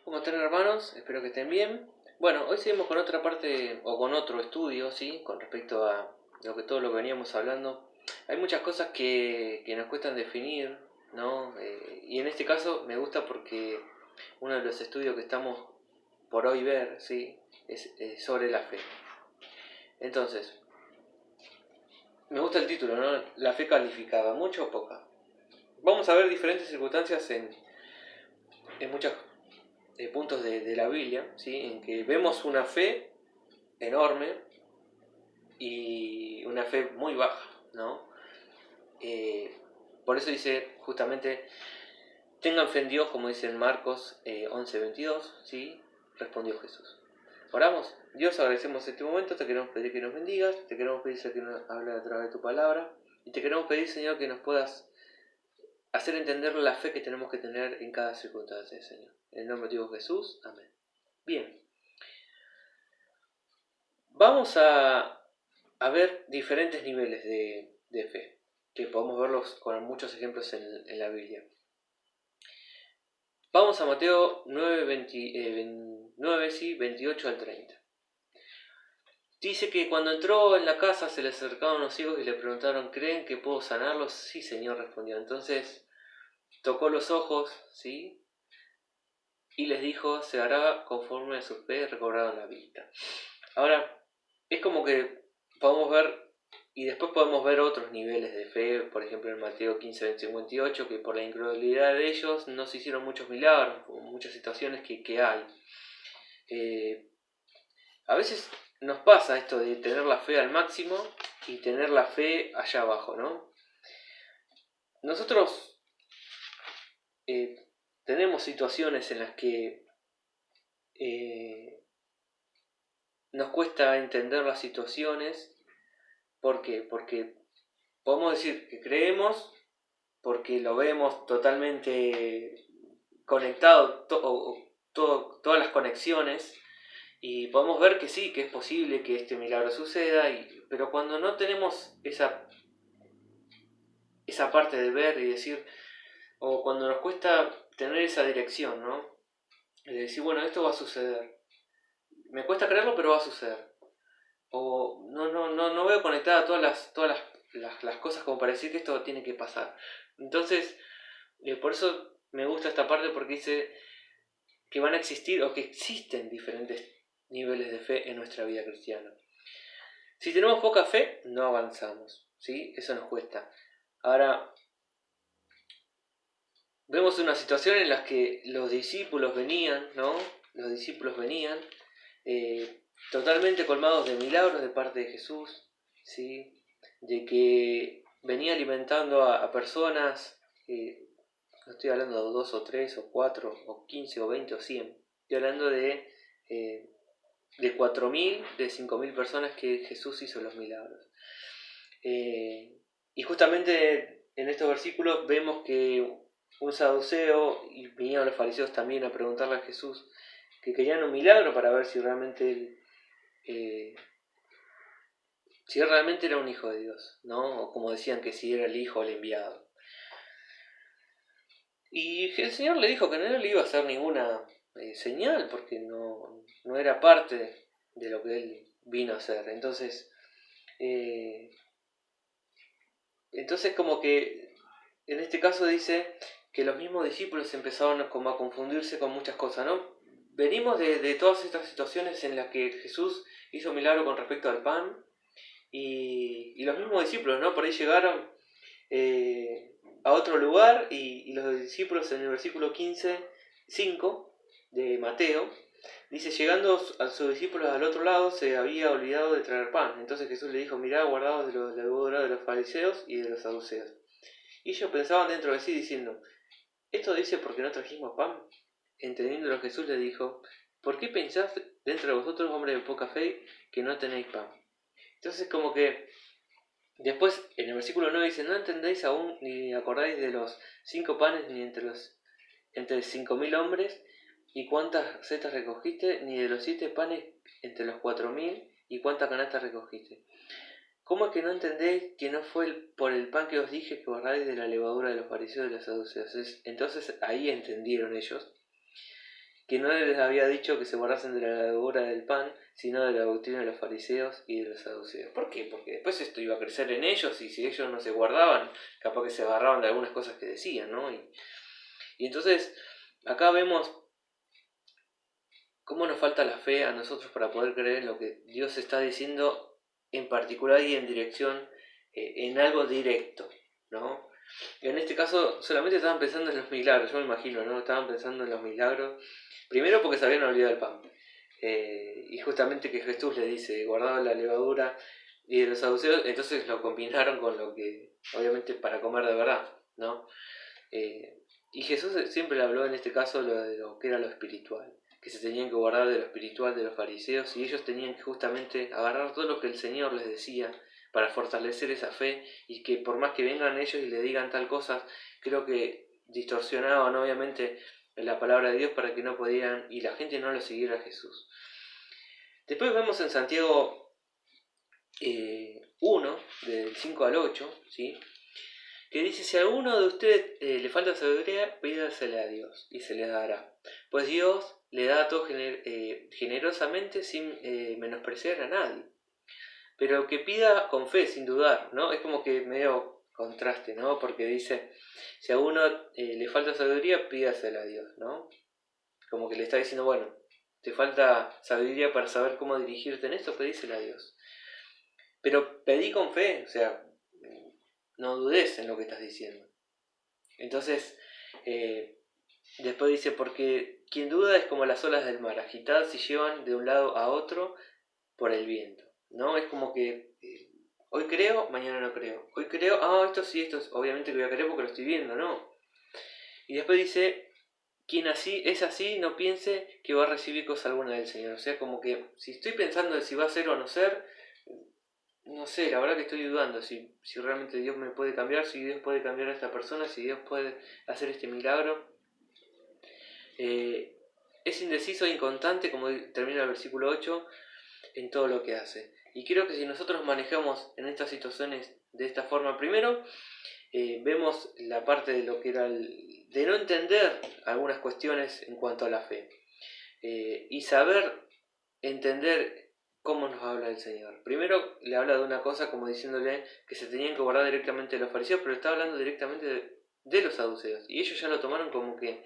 ¿Cómo están, hermanos? Espero que estén bien. Bueno, hoy seguimos con otra parte o con otro estudio, ¿sí? Con respecto a todo lo que veníamos hablando. Hay muchas cosas que nos cuestan definir, ¿no? Y en este caso me gusta porque uno de los estudios que estamos por hoy ver, ¿sí? Es sobre la fe. Entonces, me gusta el título, ¿no? La fe calificada, ¿mucha o poca? Vamos a ver diferentes circunstancias en muchos puntos de la Biblia, ¿sí? En que vemos una fe enorme y una fe muy baja, ¿no? Por eso dice justamente, tengan fe en Dios, como dice en Marcos 11:22, ¿sí? Respondió Jesús. Oramos. Dios, agradecemos este momento, te queremos pedir que nos bendigas, te queremos pedir que nos hable a través de tu palabra, y te queremos pedir, Señor, que nos puedas hacer entender la fe que tenemos que tener en cada circunstancia, Señor. En el nombre de Dios Jesús, amén. Bien, vamos a ver diferentes niveles de fe, que podemos verlos con muchos ejemplos en la Biblia. Vamos a Mateo 28 al 30. Dice que cuando entró en la casa se le acercaron unos ciegos y le preguntaron, ¿creen que puedo sanarlos? Sí, Señor, respondió. Entonces tocó los ojos, ¿sí? Y les dijo, se hará conforme a su fe, recobraron la vista. Ahora, es como que podemos ver, y después podemos ver otros niveles de fe, por ejemplo en Mateo 15:58, que por la incredulidad de ellos no se hicieron muchos milagros, muchas situaciones que hay. A veces nos pasa esto de tener la fe al máximo y tener la fe allá abajo, ¿no? Nosotros tenemos situaciones en las que nos cuesta entender las situaciones. ¿Por qué? Porque podemos decir que creemos porque lo vemos totalmente conectado, todas las conexiones, y podemos ver que sí, que es posible que este milagro suceda, pero cuando no tenemos esa parte de ver y decir, o cuando nos cuesta tener esa dirección, ¿no? De decir, bueno, esto va a suceder. Me cuesta creerlo, pero va a suceder. O no veo conectada todas las cosas como para decir que esto tiene que pasar. Entonces, por eso me gusta esta parte, porque dice que van a existir o que existen diferentes niveles de fe en nuestra vida cristiana. Si tenemos poca fe, no avanzamos, ¿sí? Eso nos cuesta. Ahora, vemos una situación en la que los discípulos venían, ¿no? Los discípulos venían totalmente colmados de milagros de parte de Jesús, ¿sí? De que venía alimentando a personas, no estoy hablando de 2 o 3 o 4 o 15 o 20 o 100, estoy hablando de 4.000, de 5.000 personas que Jesús hizo los milagros. Y justamente en estos versículos vemos que un saduceo, y vinieron los fariseos también a preguntarle a Jesús, que querían un milagro para ver si realmente él era un hijo de Dios, ¿no? O como decían, que si era el hijo o el enviado. Y el Señor le dijo que no le iba a hacer ninguna señal, porque no era parte de lo que él vino a hacer. Entonces como que en este caso dice que los mismos discípulos empezaron como a confundirse con muchas cosas, ¿no? Venimos de todas estas situaciones en las que Jesús hizo milagro con respecto al pan, y los mismos discípulos, ¿no? Por ahí llegaron a otro lugar, y los discípulos en el versículo 15:5 de Mateo, dice, llegando a sus discípulos al otro lado, se había olvidado de traer pan. Entonces Jesús le dijo, mirá, guardaos de la levadura de los fariseos y de los saduceos. Y ellos pensaban dentro de sí diciendo, ¿esto dice porque no trajimos pan? Entendiéndolo, Jesús le dijo, ¿por qué pensáis dentro de vosotros, hombres de poca fe, que no tenéis pan? Entonces como que después en el versículo 9 dice, no entendéis aún ni acordáis de los 5 panes ni entre 5.000 hombres, y cuántas cestas recogiste, ni de los 7 panes entre los 4.000, y cuántas canastas recogiste. ¿Cómo es que no entendéis que no fue por el pan que os dije que guardáis de la levadura de los fariseos y de los saduceos? Entonces ahí entendieron ellos. que no les había dicho que se guardasen de la levadura del pan, sino de la doctrina de los fariseos y de los saduceos. ¿Por qué? Porque después esto iba a crecer en ellos, y si ellos no se guardaban, capaz que se agarraban de algunas cosas que decían, ¿no? Y entonces, acá vemos cómo nos falta la fe a nosotros para poder creer en lo que Dios está diciendo en particular y en dirección, en algo directo, ¿no? En este caso solamente estaban pensando en los milagros, yo me imagino, ¿no? Estaban pensando en los milagros, primero porque se habían olvidado el pan, y justamente que Jesús le dice, guardaba la levadura y de los saduceos, entonces lo combinaron con lo que, obviamente, para comer de verdad, ¿no? Y Jesús siempre le habló en este caso de lo que era lo espiritual, que se tenían que guardar de lo espiritual de los fariseos, y ellos tenían que justamente agarrar todo lo que el Señor les decía para fortalecer esa fe, y que por más que vengan ellos y le digan tal cosa, creo que distorsionaban obviamente la palabra de Dios para que no podían, y la gente no lo siguiera a Jesús. Después vemos en Santiago 1, del 5 al 8, ¿sí? Que dice, si a alguno de ustedes le falta sabiduría, pídasela a Dios y se le dará. Pues Dios le da a todos generosamente sin menospreciar a nadie. Pero que pida con fe, sin dudar, ¿no? Es como que medio contraste, ¿no? Porque dice, si a uno le falta sabiduría, pídasela a Dios, ¿no? Como que le está diciendo, bueno, te falta sabiduría para saber cómo dirigirte en esto, pedísela a Dios. Pero pedí con fe, o sea, no dudes en lo que estás diciendo. Entonces, después dice, porque quien duda es como las olas del mar, agitadas y llevan de un lado a otro por el viento, ¿no? Es como que hoy creo, mañana no creo. Hoy creo, esto sí, esto es, obviamente que voy a creer porque lo estoy viendo, ¿no? Y después dice, quien así es así, no piense que va a recibir cosa alguna del Señor. O sea, como que si estoy pensando en si va a ser o no ser, no sé, la verdad que estoy dudando si realmente Dios me puede cambiar, si Dios puede cambiar a esta persona, si Dios puede hacer este milagro. Es indeciso e inconstante, como termina el versículo 8, en todo lo que hace. Y creo que si nosotros manejamos en estas situaciones de esta forma, primero vemos la parte de lo que era de no entender algunas cuestiones en cuanto a la fe, y saber entender cómo nos habla el Señor. Primero le habla de una cosa como diciéndole que se tenían que guardar directamente de los fariseos, pero está hablando directamente de los saduceos, y ellos ya lo tomaron como que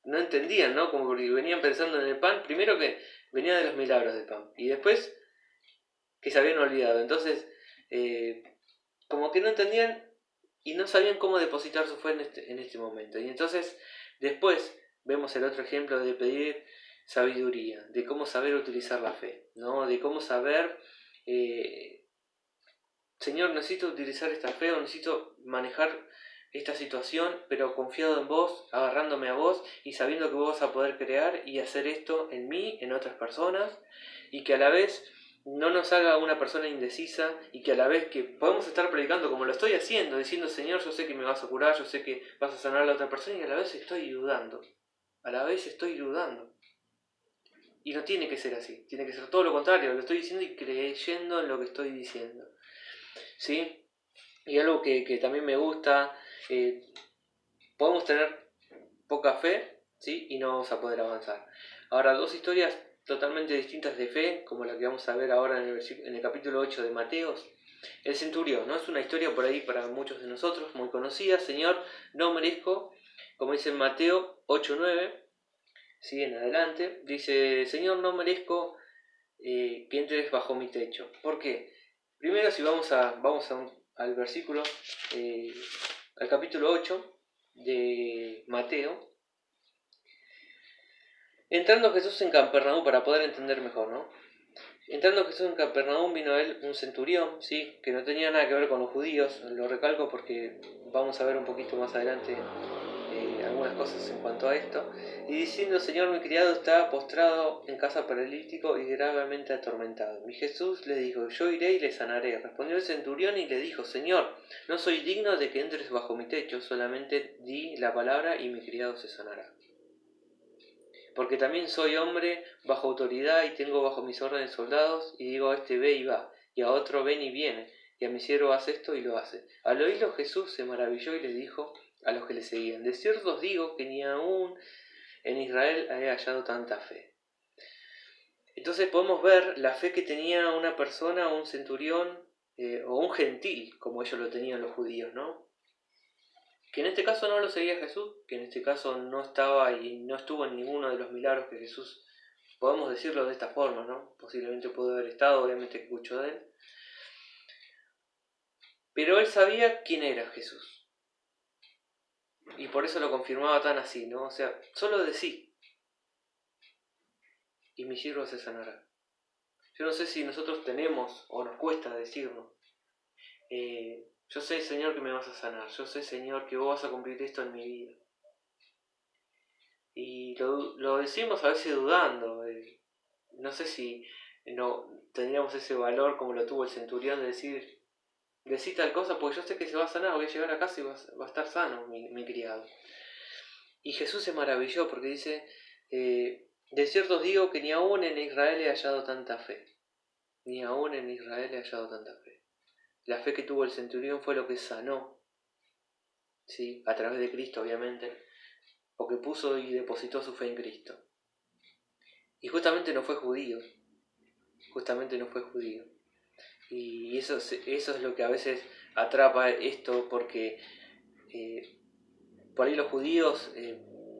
no entendían, ¿no? Como que venían pensando en el pan, primero que venía de los milagros del pan, y después que se habían olvidado. Entonces, como que no entendían y no sabían cómo depositar su fe en este momento. Y entonces, después vemos el otro ejemplo de pedir sabiduría, de cómo saber utilizar la fe, ¿no? De cómo saber, Señor, necesito utilizar esta fe, o necesito manejar esta situación, pero confiado en vos, agarrándome a vos y sabiendo que vos vas a poder crear y hacer esto en mí, en otras personas, y que a la vez no nos haga una persona indecisa, y que a la vez que podemos estar predicando como lo estoy haciendo, diciendo, Señor, yo sé que me vas a curar, yo sé que vas a sanar a la otra persona, y a la vez estoy dudando, Y no tiene que ser así, tiene que ser todo lo contrario, lo estoy diciendo y creyendo en lo que estoy diciendo, ¿sí? Y algo que también me gusta, podemos tener poca fe, ¿sí? Y no vamos a poder avanzar. Ahora, dos historias totalmente distintas de fe, como la que vamos a ver ahora en el capítulo 8 de Mateos. El centurión, ¿no? Es una historia por ahí para muchos de nosotros, muy conocida. Señor, no merezco, como dice en Mateo 8:9, ¿sí? En adelante, dice, Señor, no merezco que entres bajo mi techo. ¿Por qué? Primero, si vamos al versículo, al capítulo 8 de Mateo. Entrando Jesús en Capernaum, para poder entender mejor, ¿no? Entrando Jesús en Capernaum, vino a él un centurión, ¿sí? Que no tenía nada que ver con los judíos, lo recalco porque vamos a ver un poquito más adelante algunas cosas en cuanto a esto, y diciendo, Señor, mi criado está postrado en casa paralítico y gravemente atormentado. Y Jesús le dijo, yo iré y le sanaré. Respondió el centurión y le dijo, Señor, no soy digno de que entres bajo mi techo, solamente di la palabra y mi criado se sanará. Porque también soy hombre bajo autoridad y tengo bajo mis órdenes soldados, y digo a este ve y va, y a otro ven y viene, y a mi siervo hace esto y lo hace. Al oírlo Jesús se maravilló y le dijo, a los que le seguían: de cierto os digo que ni aún en Israel he hallado tanta fe. Entonces podemos ver la fe que tenía una persona, un centurión o un gentil, como ellos lo tenían los judíos, ¿no? Que en este caso no lo seguía Jesús, que en este caso no estaba y no estuvo en ninguno de los milagros que Jesús, podemos decirlo de esta forma, ¿no? Posiblemente pudo haber estado, obviamente que escuchó de él. Pero él sabía quién era Jesús. Y por eso lo confirmaba tan así, ¿no? O sea, solo decí, y mi siervo se sanará. Yo no sé si nosotros tenemos o nos cuesta decirnos, yo sé, Señor, que me vas a sanar, yo sé, Señor, que vos vas a cumplir esto en mi vida. Y lo decimos a veces dudando, no sé si no tendríamos ese valor como lo tuvo el centurión de decir, decí tal cosa porque yo sé que se va a sanar, voy a llegar a casa y va a estar sano mi criado. Y Jesús se maravilló porque dice, de cierto os digo que ni aún en Israel he hallado tanta fe. Ni aún en Israel he hallado tanta fe. La fe que tuvo el centurión fue lo que sanó, ¿sí? A través de Cristo, obviamente, porque puso y depositó su fe en Cristo. Y justamente no fue judío. Y eso es lo que a veces atrapa esto, porque por ahí los judíos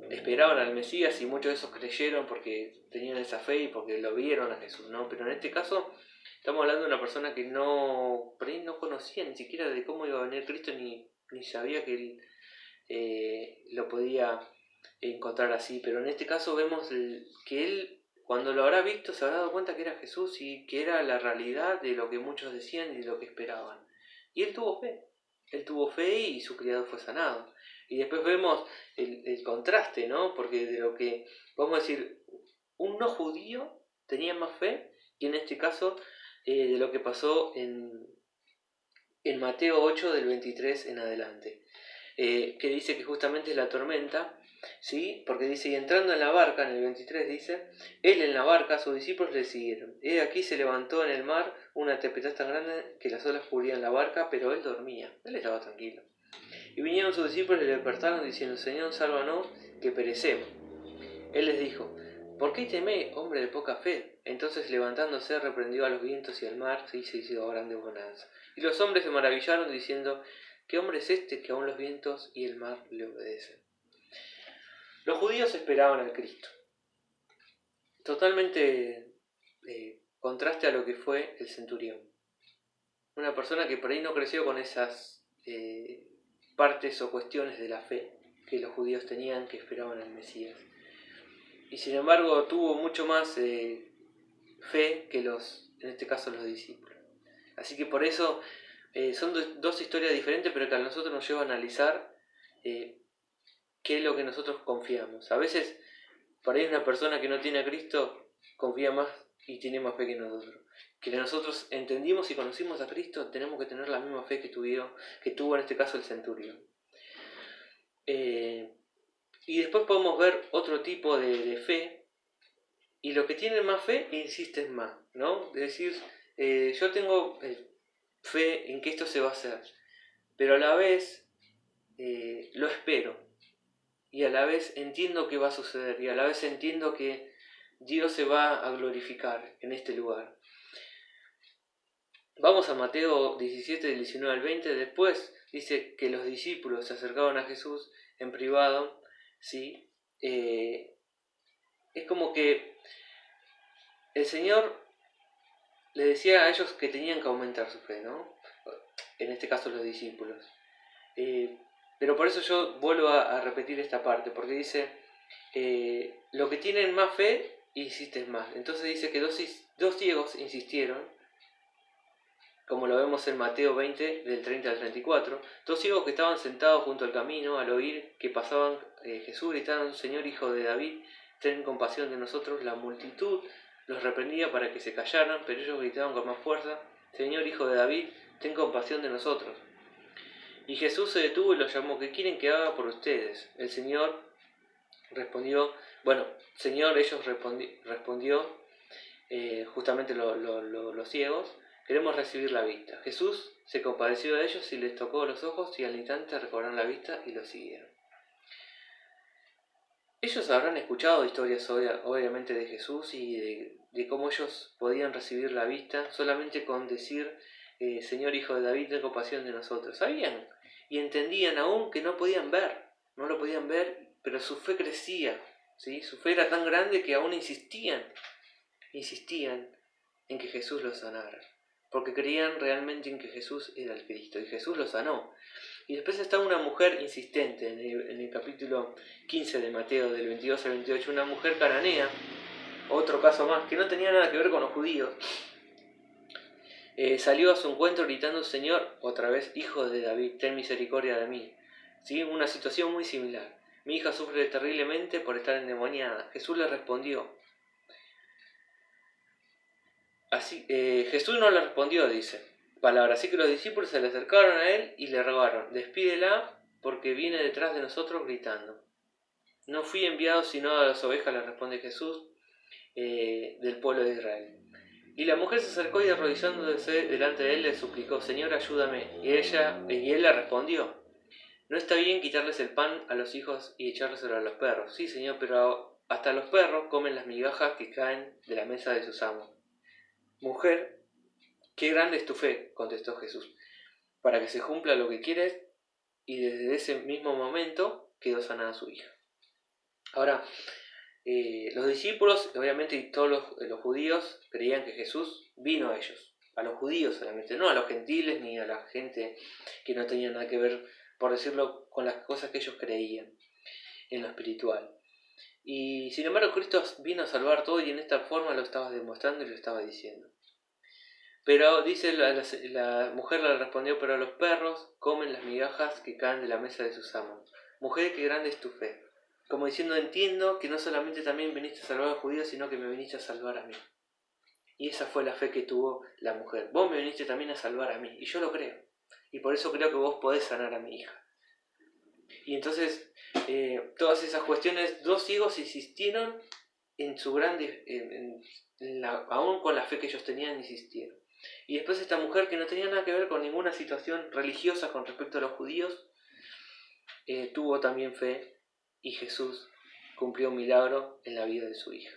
esperaban al Mesías y muchos de esos creyeron porque tenían esa fe y porque lo vieron a Jesús, ¿no? Pero en este caso estamos hablando de una persona que por ahí no conocía ni siquiera de cómo iba a venir Cristo, ni sabía que él lo podía encontrar así. Pero en este caso vemos que él, cuando lo habrá visto, se habrá dado cuenta que era Jesús y que era la realidad de lo que muchos decían y de lo que esperaban. Y él tuvo fe y su criado fue sanado. Y después vemos el contraste, ¿no? Porque de lo que, vamos a decir, un no judío tenía más fe, y en este caso de lo que pasó en Mateo 8 del 23 en adelante, que dice que justamente es la tormenta, ¿sí? Porque dice, y entrando en la barca, en el 23 dice, él en la barca, sus discípulos le siguieron. Aquí se levantó en el mar una tempestad tan grande que las olas cubrían la barca, pero él dormía, él estaba tranquilo. Y vinieron sus discípulos y le despertaron diciendo, Señor, sálvanos, que perecemos. Él les dijo, ¿por qué teméis, hombre de poca fe? Entonces levantándose reprendió a los vientos y al mar, y se hizo grande bonanza. Y los hombres se maravillaron diciendo, ¿qué hombre es este que aún los vientos y el mar le obedecen? Los judíos esperaban al Cristo. Totalmente contraste a lo que fue el centurión. Una persona que por ahí no creció con esas partes o cuestiones de la fe que los judíos tenían, que esperaban al Mesías. Y sin embargo tuvo mucho más fe que en este caso los discípulos. Así que por eso son dos historias diferentes, pero que a nosotros nos lleva a analizar qué es lo que nosotros confiamos. A veces por ahí una persona que no tiene a Cristo confía más y tiene más fe que nosotros. Que nosotros entendimos y conocimos a Cristo, tenemos que tener la misma fe que tuvo en este caso el centurión. Y después podemos ver otro tipo de fe, y los que tienen más fe insisten más, ¿no? Es decir, yo tengo fe en que esto se va a hacer, pero a la vez lo espero, y a la vez entiendo que va a suceder, y a la vez entiendo que Dios se va a glorificar en este lugar. Vamos a Mateo 17, del 19 al 20, después dice que los discípulos se acercaban a Jesús en privado, ¿sí? Es como que el Señor le decía a ellos que tenían que aumentar su fe, ¿no? En este caso los discípulos. Pero por eso yo vuelvo a repetir esta parte, porque dice, lo que tienen más fe, insisten más. Entonces dice que dos ciegos insistieron, como lo vemos en Mateo 20, del 30 al 34, dos ciegos que estaban sentados junto al camino, al oír que pasaban Jesús, gritaron, Señor, Hijo de David, ten compasión de nosotros. La multitud los reprendía para que se callaran, pero ellos gritaban con más fuerza, Señor, Hijo de David, ten compasión de nosotros. Y Jesús se detuvo y los llamó, ¿qué quieren que haga por ustedes? El Señor respondió, Señor, ellos respondió justamente los ciegos, queremos recibir la vista. Jesús se compadeció de ellos y les tocó los ojos, y al instante recobraron la vista y lo siguieron. Ellos habrán escuchado historias obviamente de Jesús y de cómo ellos podían recibir la vista solamente con decir, Señor Hijo de David, ten compasión de nosotros. Sabían y entendían aún que no podían ver, no lo podían ver, pero su fe crecía, ¿sí? Su fe era tan grande que aún insistían en que Jesús los sanara, porque creían realmente en que Jesús era el Cristo, y Jesús los sanó. Y después está una mujer insistente en el capítulo 15 de Mateo, del 22 al 28, una mujer cananea, otro caso más, que no tenía nada que ver con los judíos. Salió a su encuentro gritando, Señor, otra vez, Hijo de David, ten misericordia de mí. ¿Sí? Una situación muy similar. Mi hija sufre terriblemente por estar endemoniada. Jesús le respondió. Jesús no le respondió, dice palabra. Así que los discípulos se le acercaron a él y le rogaron, despídela porque viene detrás de nosotros gritando. No fui enviado sino a las ovejas, le responde Jesús, del pueblo de Israel. Y la mujer se acercó y arrodillándose delante de él le suplicó, Señor, ayúdame. Y él le respondió, no está bien quitarles el pan a los hijos y echárselo a los perros. Sí, Señor, pero hasta los perros comen las migajas que caen de la mesa de sus amos. Mujer, qué grande es tu fe, contestó Jesús, para que se cumpla lo que quieres, y desde ese mismo momento quedó sanada su hija. Ahora, los discípulos, obviamente, y todos los judíos creían que Jesús vino a ellos, a los judíos solamente, no a los gentiles ni a la gente que no tenía nada que ver, por decirlo, con las cosas que ellos creían en lo espiritual. Y sin embargo, Cristo vino a salvar todo y en esta forma lo estaba demostrando y lo estaba diciendo. Pero dice la mujer le respondió, pero los perros comen las migajas que caen de la mesa de sus amos. Mujer, qué grande es tu fe. Como diciendo, entiendo que no solamente también viniste a salvar a los judíos, sino que me viniste a salvar a mí. Y esa fue la fe que tuvo la mujer. Vos me viniste también a salvar a mí, y yo lo creo. Y por eso creo que vos podés sanar a mi hija. Y entonces, todas esas cuestiones, dos ciegos insistieron en su grande, aún con la fe que ellos tenían, insistieron. Y después esta mujer, que no tenía nada que ver con ninguna situación religiosa con respecto a los judíos, tuvo también fe, y Jesús cumplió un milagro en la vida de su hija.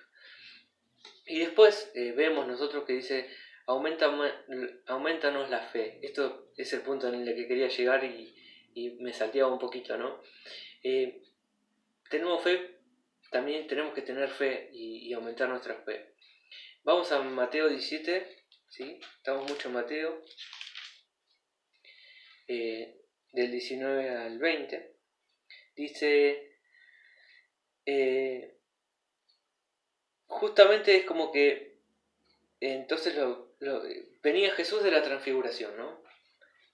Y después vemos nosotros que dice, aumentanos la fe. Esto es el punto en el que quería llegar y me salteaba un poquito, ¿no? Tenemos fe, también tenemos que tener fe y aumentar nuestra fe. Vamos a Mateo 17, ¿sí? Estamos mucho en Mateo, del 19 al 20. Dice, justamente es como que entonces venía Jesús de la transfiguración, ¿no?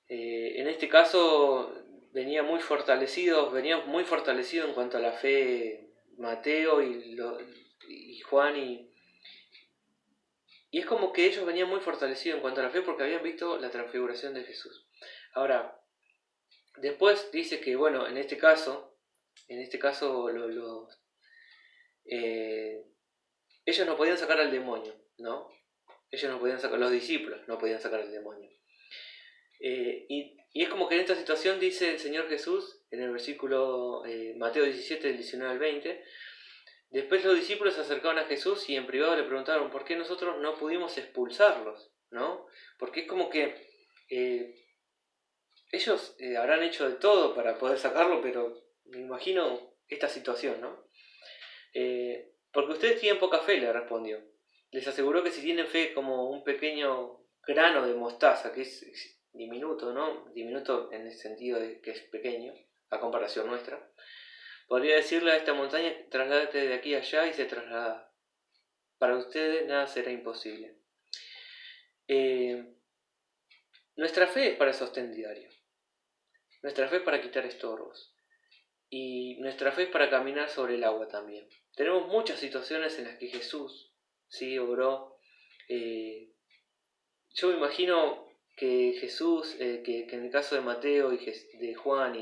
En este caso venía muy fortalecido en cuanto a la fe Mateo y Juan, y es como que ellos venían muy fortalecidos en cuanto a la fe porque habían visto la transfiguración de Jesús. Ahora, después dice que, bueno, en este caso ellos no podían sacar al demonio, ¿no? Los discípulos no podían sacar al demonio. Y es como que en esta situación dice el Señor Jesús, en el versículo Mateo 17, del 19 al 20, después los discípulos se acercaron a Jesús y en privado le preguntaron por qué nosotros no pudimos expulsarlos, ¿no? Porque es como que ellos habrán hecho de todo para poder sacarlo, pero me imagino esta situación, ¿no? Porque ustedes tienen poca fe, le respondió. Les aseguró que si tienen fe como un pequeño grano de mostaza, que es diminuto, ¿no? Diminuto en el sentido de que es pequeño, a comparación nuestra, podría decirle a esta montaña, trasládate de aquí a allá, y se traslada. Para ustedes nada será imposible. Nuestra fe es para el sostén diario. Nuestra fe es para quitar estorbos. Y nuestra fe es para caminar sobre el agua también. Tenemos muchas situaciones en las que Jesús, sí, obró. Yo me imagino que Jesús, que en el caso de Mateo y de Juan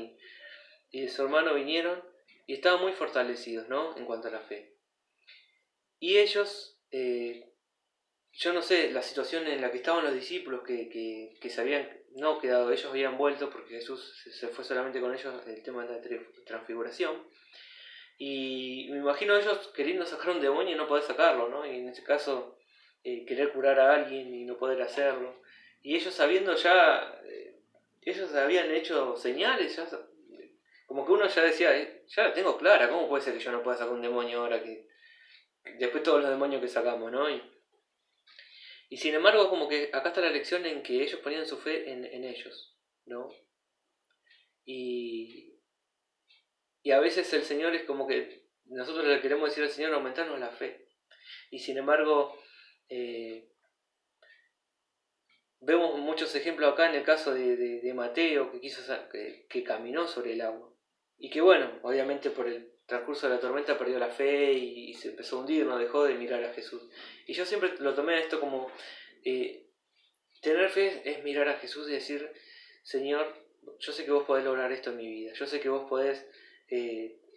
y de su hermano vinieron y estaban muy fortalecidos, ¿no? En cuanto a la fe. Y ellos yo no sé la situación en la que estaban los discípulos que se habían no quedado, ellos habían vuelto porque Jesús se fue solamente con ellos el tema de la transfiguración. Y me imagino ellos queriendo sacar un demonio y no poder sacarlo, ¿no? Y en ese caso querer curar a alguien y no poder hacerlo. Y ellos sabiendo ya, ellos habían hecho señales, ya, como que uno ya decía, ya la tengo clara, ¿cómo puede ser que yo no pueda sacar un demonio ahora que después todos los demonios que sacamos, ¿no? Y sin embargo, como que acá está la lección en que ellos ponían su fe en ellos, ¿no? Y, y a veces el Señor es como que nosotros le queremos decir al Señor aumentarnos la fe. Y sin embargo, vemos muchos ejemplos acá en el caso de Mateo, que quiso que caminó sobre el agua. Y que bueno, obviamente por el transcurso de la tormenta perdió la fe y se empezó a hundir, no dejó de mirar a Jesús. Y yo siempre lo tomé a esto como, tener fe es mirar a Jesús y decir, Señor, yo sé que vos podés lograr esto en mi vida, yo sé que vos podés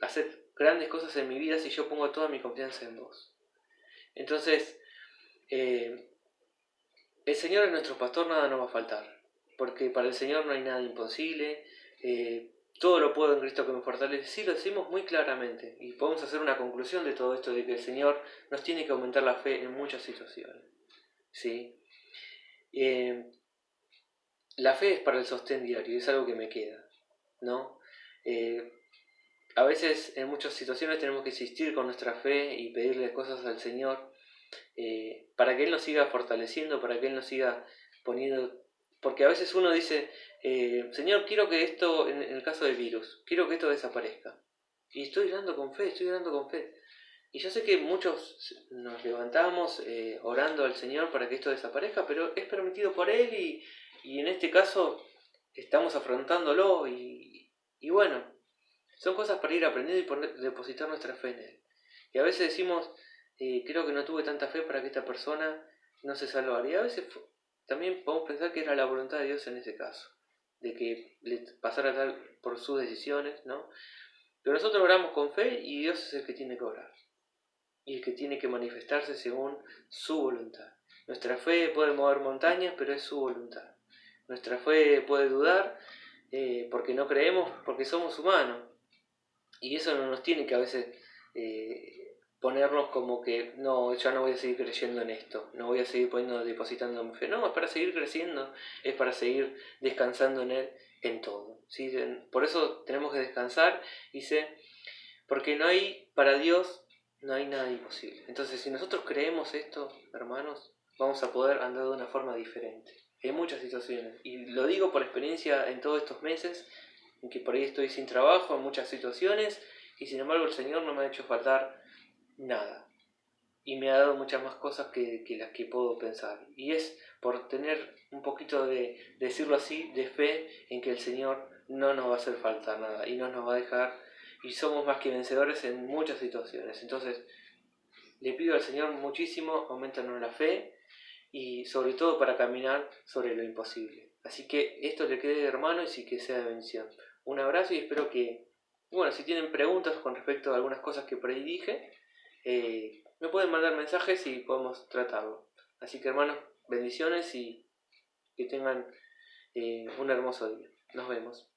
hacer grandes cosas en mi vida si yo pongo toda mi confianza en vos. Entonces, el Señor es nuestro pastor, nada nos va a faltar, porque para el Señor no hay nada imposible, todo lo puedo en Cristo que me fortalece. Sí, lo decimos muy claramente y podemos hacer una conclusión de todo esto, de que el Señor nos tiene que aumentar la fe en muchas situaciones. ¿Sí? La fe es para el sostén diario, es algo que me queda, ¿no? A veces en muchas situaciones tenemos que insistir con nuestra fe y pedirle cosas al Señor para que Él nos siga fortaleciendo, para que Él nos siga poniendo... Porque a veces uno dice, Señor, quiero que esto, en el caso del virus, quiero que esto desaparezca. Y estoy orando con fe, estoy orando con fe. Y yo sé que muchos nos levantamos orando al Señor para que esto desaparezca, pero es permitido por Él y en este caso estamos afrontándolo y bueno, son cosas para ir aprendiendo y depositar nuestra fe en Él. Y a veces decimos, creo que no tuve tanta fe para que esta persona no se salvara. Y a veces también podemos pensar que era la voluntad de Dios en ese caso, de que le pasara tal por sus decisiones, ¿no? Pero nosotros oramos con fe y Dios es el que tiene que orar y el que tiene que manifestarse según su voluntad. Nuestra fe puede mover montañas, pero es su voluntad. Nuestra fe puede dudar porque no creemos, porque somos humanos. Y eso no nos tiene que a veces ponernos como que no, ya no voy a seguir creyendo en esto, no voy a seguir depositando mi fe. No, es para seguir creciendo, es para seguir descansando en Él en todo. ¿Sí? Por eso tenemos que descansar, dice, porque no hay para Dios no hay nada imposible. Entonces, si nosotros creemos esto, hermanos, vamos a poder andar de una forma diferente en muchas situaciones. Y lo digo por experiencia en todos estos meses, en que por ahí estoy sin trabajo en muchas situaciones, y sin embargo el Señor no me ha hecho faltar nada. Y me ha dado muchas más cosas que las que puedo pensar. Y es por tener un poquito de, decirlo así, de fe en que el Señor no nos va a hacer falta nada y no nos va a dejar. Y somos más que vencedores en muchas situaciones. Entonces, le pido al Señor muchísimo, aumentanos la fe y sobre todo para caminar sobre lo imposible. Así que esto le quede, hermano, y sí que sea de bendición. Un abrazo y espero que, bueno, si tienen preguntas con respecto a algunas cosas que por ahí dije, me pueden mandar mensajes y podemos tratarlo. Así que, hermanos, bendiciones y que tengan un hermoso día. Nos vemos.